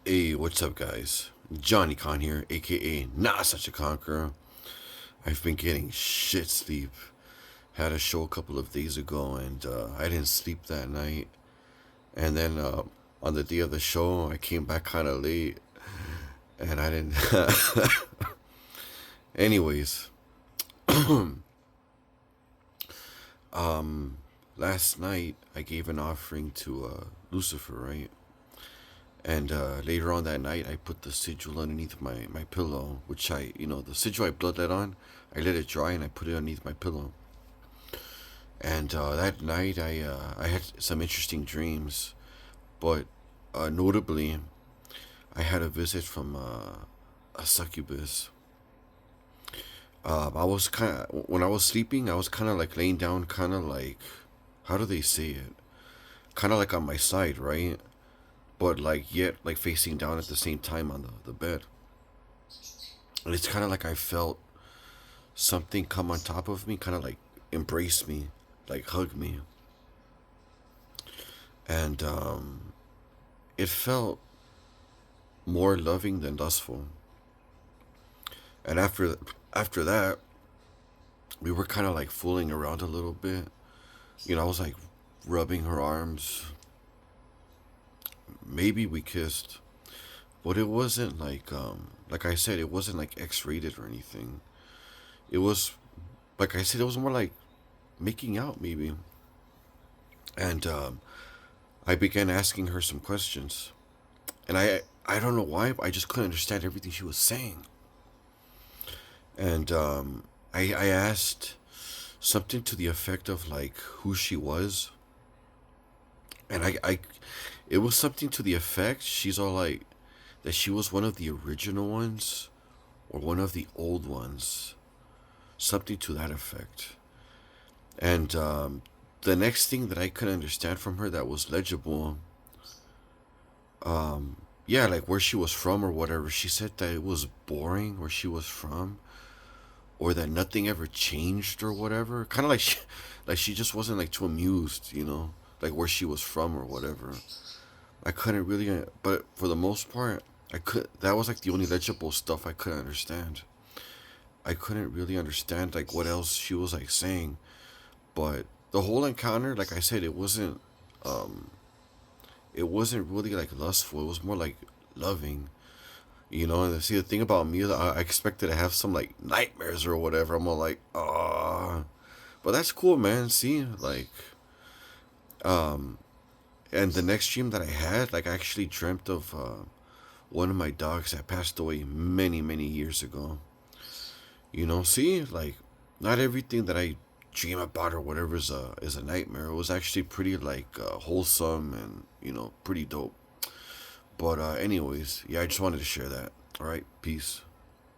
Hey, what's up, guys? Johnny Con here, aka Not Such a Conqueror. I've been getting shit sleep. Had a show a couple of days ago, and I didn't sleep that night. And then on the day of the show, I came back kind of late, and I didn't. Anyways, last night I gave an offering to Lucifer, right? And later on that night, I put the sigil underneath my pillow, which the sigil I bloodlet on, I let it dry and I put it underneath my pillow. And that night, I had some interesting dreams, but notably, I had a visit from a succubus. I was kind of when I was sleeping, I was kind of like laying down, kind of like, how do they say it? Kind of like on my side, right? But like yet like facing down at the same time on the bed. And it's kind of like I felt something come on top of me, kind of like embrace me, like hug me, and it felt more loving than lustful. And after that, we were kind of like fooling around a little bit. I was like rubbing her arms. Maybe we kissed, but it wasn't like I said, it wasn't like X-rated or anything. It was like I said, it was more like making out maybe. And I began asking her some questions, and I don't know why, but I just couldn't understand everything she was saying. And I asked something to the effect of like who she was, and it was something to the effect she's all like that she was one of the original ones or one of the old ones, something to that effect. And the next thing that I could understand from her that was legible, yeah, like where she was from or whatever. She said that it was boring where she was from, or that nothing ever changed or whatever. Kind of like like she just wasn't like too amused, like where she was from or whatever. I couldn't really, but for the most part, I could. That was like the only legible stuff I could understand. I couldn't really understand like what else she was like saying, but the whole encounter, like I said, it wasn't really like lustful. It was more like loving. And see the thing about me that I expected to have some like nightmares or whatever. I'm all like, ah, but that's cool, man. See, like, and the next dream that I had, like, I actually dreamt of one of my dogs that passed away many, many years ago. See, like, not everything that I dream about or whatever is a nightmare. It was actually pretty like wholesome and pretty dope. But anyways, yeah, I just wanted to share that. All right, peace.